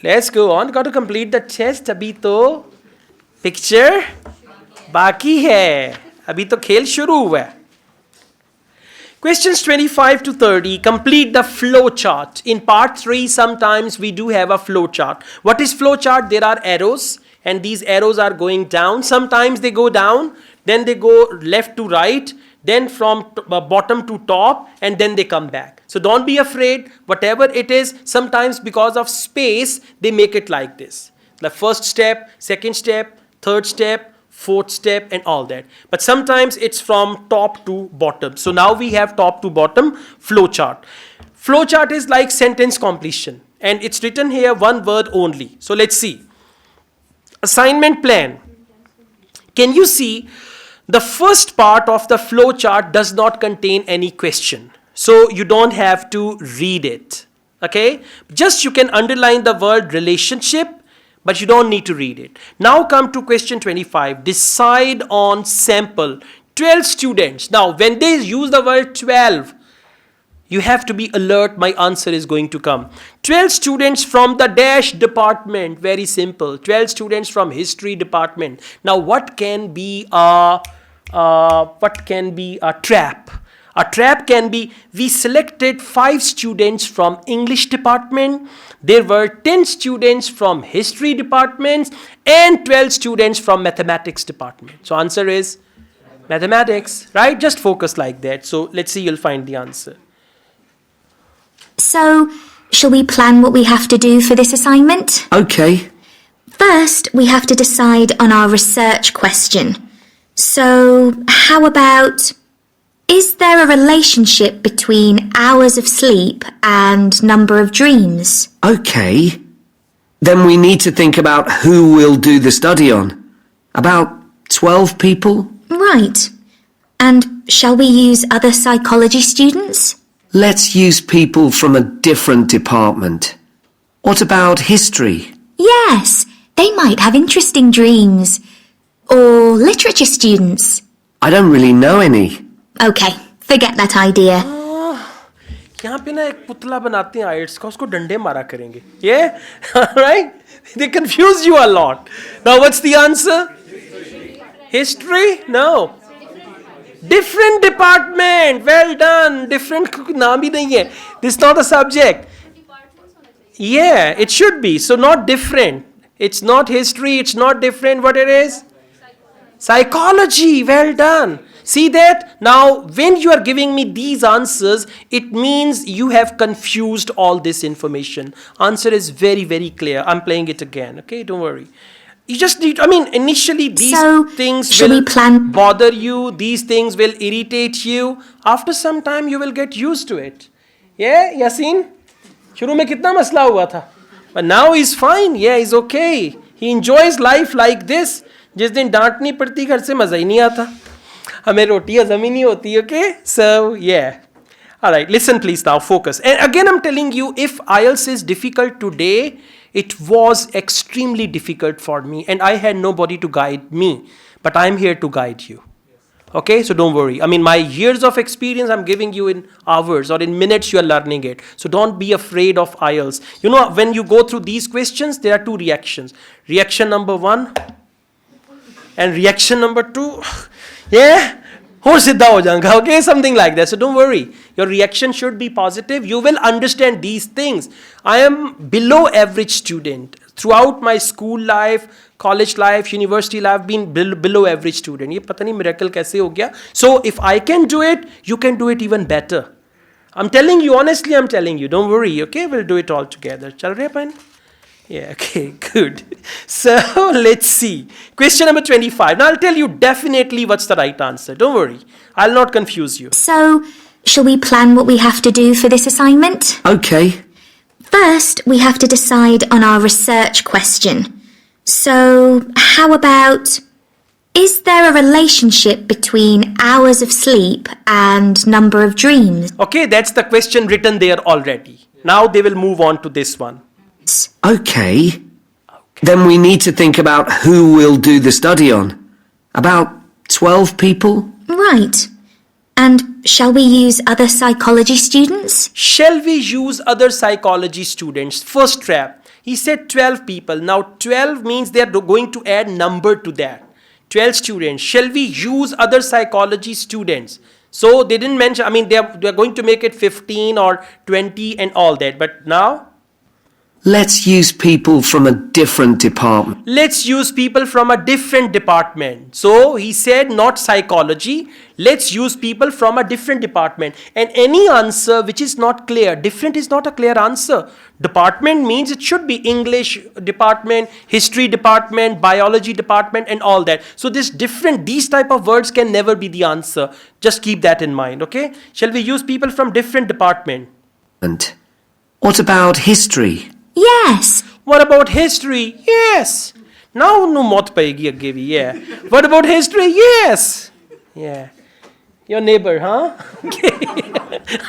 Let's go on. Got to complete the test. अभी तो picture बाकी है. अभी तो खेल शुरू हुआ है. Questions 25 to 30. Complete the flow chart. In part 3, sometimes we do have a flow chart. What is flow chart? There are arrows, and these arrows are going down. Sometimes they go down, then they go left to right, then from bottom to top, and then they come back. So don't be afraid. Whatever it is, sometimes because of space, they make it like this. The first step, second step, third step, fourth step, and all that. But sometimes it's from top to bottom. So now we have top to bottom flow chart. Flow chart is like sentence completion, and it's written here one word only. So let's see. Assignment plan. Can you see the first part of the flow chart does not contain any question. So you don't have to read it. Okay? Just you can underline the word relationship, but you don't need to read it. Now come to question 25. Decide on sample. 12 students. Now when they use the word 12, you have to be alert. My answer is going to come. 12 students from the dash department. Very simple. 12 students from history department. Now what can be a trap? A trap can be, we selected 5 students from English department. There were 10 students from history departments and 12 students from mathematics department. So answer is mathematics, right? Just focus like that. So let's see, you'll find the answer. So, shall we plan what we have to do for this assignment? Okay. First, we have to decide on our research question. So, how about, is there a relationship between hours of sleep and number of dreams? Okay. Then we need to think about who we'll do the study on. About 12 people? Right. And shall we use other psychology students? Let's use people from a different department. What about history? Yes, they might have interesting dreams. Or literature students. I don't really know any. Okay, forget that idea. यहाँ पे ना एक पुतला बनाते हैं IELTS का, उसको डंडे मारा करेंगे. Yeah? Right? They confuse you a lot. Now what's the answer? History? No. Different department. Well done. Different नाम ही नहीं है. This is not a subject. Yeah, it should be. So not different. It's not history. It's not different. What it is? Psychology. Well done. See that? Now, when you are giving me these answers, it means you have confused all this information. Answer is very, very clear. I'm playing it again. Okay, don't worry. You just need, initially these things will bother you. These things will irritate you. After some time, you will get used to it. Yeah, Yasin? शुरू में कितना मसला हुआ था? But now he's fine. Yeah, he's okay. He enjoys life like this. जिस दिन डांटनी पड़ती घर से मजा ही नहीं आता. हमें रोटी हजम ही नहीं होती. Okay? So, yeah. Alright, listen please now, focus. And again I'm telling you, if IELTS is difficult today, it was extremely difficult for me and I had nobody to guide me. But I'm here to guide you. Okay, so don't worry. My years of experience I'm giving you in hours or in minutes you are learning it. So don't be afraid of IELTS. You know, when you go through these questions, there are 2 reactions. Reaction number 1 and reaction number 2. Yeah? Okay, something like that. So don't worry. Your reaction should be positive. You will understand these things. I am below average student. Throughout my school life, college life, university life, I've been below average student. ये पता नहीं miracle कैसे हो गया. So if I can do it, you can do it even better. I'm telling you, honestly, I'm telling you. Don't worry, okay? We'll do it all together. चल रहे अपन? Yeah, okay, good. So let's see. Question number 25. Now I'll tell you definitely what's the right answer. Don't worry. I'll not confuse you. So, shall we plan what we have to do for this assignment? Okay. First, we have to decide on our research question. So, how about, is there a relationship between hours of sleep and number of dreams? Okay, that's the question written there already. Now they will move on to this one. Okay. Then we need to think about who we'll do the study on. About 12 people? Right. And shall we use other psychology students? Shall we use other psychology students? First trap. He said 12 people. Now 12 means they are going to add number to that. 12 students. Shall we use other psychology students? So they didn't mention, I mean, they are going to make it 15 or 20 and all that. But now, Let's use people from a different department. let's use people from a different department. So he said not psychology. Let's use people from a different department. And any answer which is not clear, different is not a clear answer. Department means it should be English department, history department, biology department and all that. So this different, these type of words can never be the answer. Just keep that in mind, okay? Shall we use people from different department? What about history? Yes. What about history? Yes. Now no mot payegi agge bhi, yeah. What about history? Yes. Yeah. Your neighbor, huh? Okay.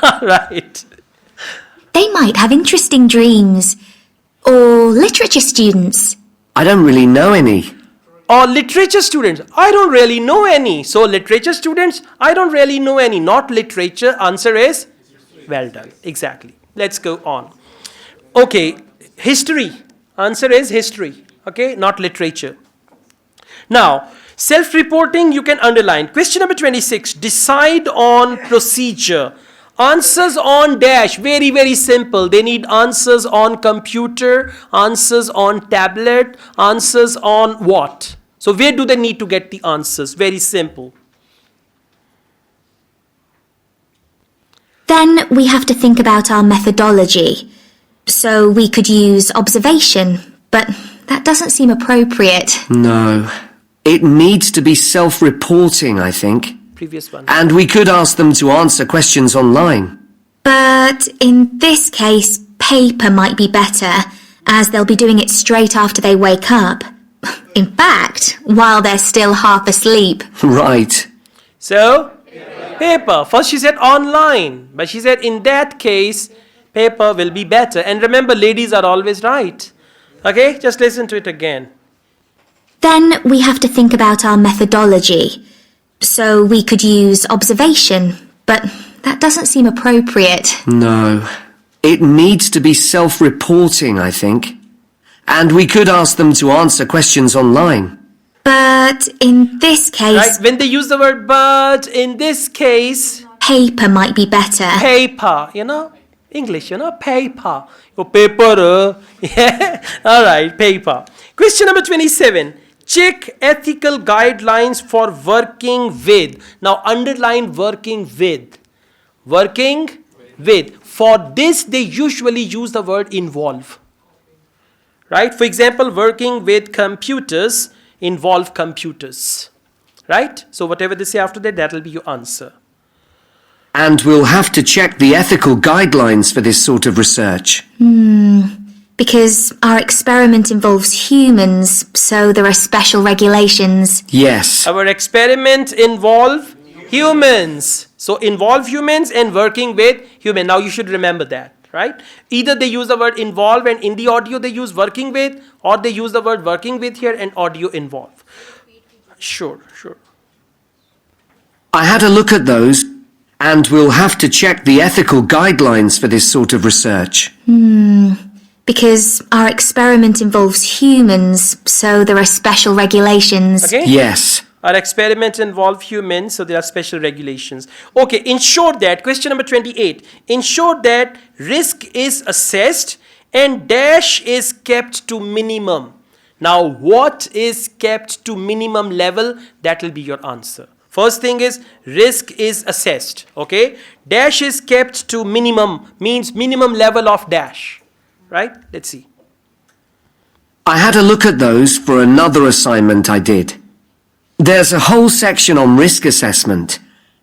All right. They might have interesting dreams. Or literature students. I don't really know any. Or literature students. I don't really know any. So literature students, I don't really know any. Not literature. Answer is well done. Exactly. Let's go on. Okay. History. Answer is history. Okay. Not literature. Now, self-reporting you can underline. Question number 26. Decide on procedure. Answers on dash. Very, very simple. They need answers on computer, answers on tablet, answers on what? So where do they need to get the answers? Very simple. Then we have to think about our methodology. So we could use observation, but that doesn't seem appropriate. No. It needs to be self-reporting, I think. Previous one. And we could ask them to answer questions online. But in this case, paper might be better, as they'll be doing it straight after they wake up. In fact, while they're still half asleep. Right. So, paper. First she said online, but she said in that case, paper will be better. And remember, ladies are always right. Okay, just listen to it again. Then we have to think about our methodology. So we could use observation, but that doesn't seem appropriate. No. It needs to be self-reporting, I think. And we could ask them to answer questions online. But in this case, Right? When they use the word but, in this case, paper might be better. paper, English, paper. Oh, paper, yeah. All right, paper. Question number 27. Check ethical guidelines for working with. Now, underline working with. Working with. For this, they usually use the word involve. Right? For example, working with computers involve computers. Right? So, whatever they say after that, that will be your answer. And we'll have to check the ethical guidelines for this sort of research. Because our experiment involves humans, so there are special regulations. Yes. Our experiment involve humans. So involve humans and working with human. Now you should remember that, right? Either they use the word involve and in the audio they use working with, or they use the word working with here and audio involve. Sure. I had a look at those, and we'll have to check the ethical guidelines for this sort of research. Because our experiment involves humans, so there are special regulations. Okay? Yes. Our experiments involve humans, so there are special regulations. Okay, ensure that, question number 28, ensure that risk is assessed and dash is kept to minimum. Now, what is kept to minimum level? That will be your answer. First thing is risk is assessed, okay? Dash is kept to minimum, means minimum level of dash, right? Let's see. I had a look at those for another assignment I did. There's a whole section on risk assessment,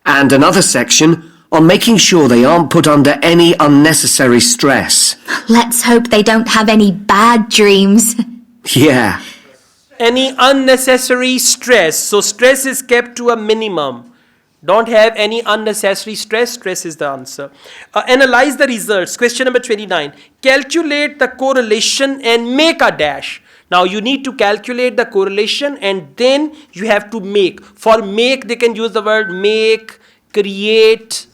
and another section on making sure they aren't put under any unnecessary stress. Let's hope they don't have any bad dreams. Yeah. Any unnecessary stress. So stress is kept to a minimum. Don't have any unnecessary stress. Stress is the answer. Analyze the results. Question number 29. Calculate the correlation and make a dash. Now you need to calculate the correlation and then you have to make. For make, they can use the word make, create,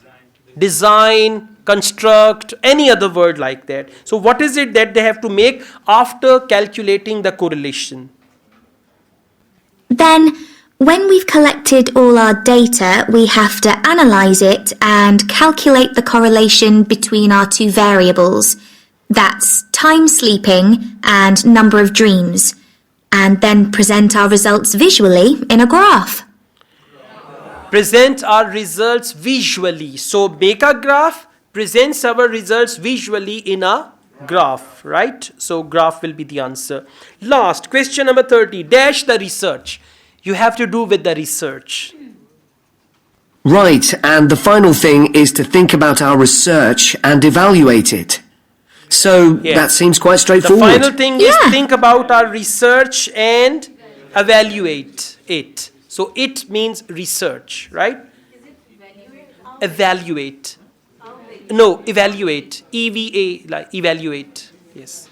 design, construct, any other word like that. So what is it that they have to make after calculating the correlation? Then, when we've collected all our data, we have to analyze it and calculate the correlation between our two variables. That's time sleeping and number of dreams, and then present our results visually in a graph. Present our results visually. So make a graph, presents our results visually in a graph, right? So graph will be the answer. Last, question number 30. Dash the research. You have to do with the research. Right, and the final thing is to think about our research and evaluate it. So Yeah. that seems quite The straightforward. final thing is Yeah. think about our research and evaluate it. So it means research, right? Evaluate. No, evaluate. EVA, like evaluate. Yes.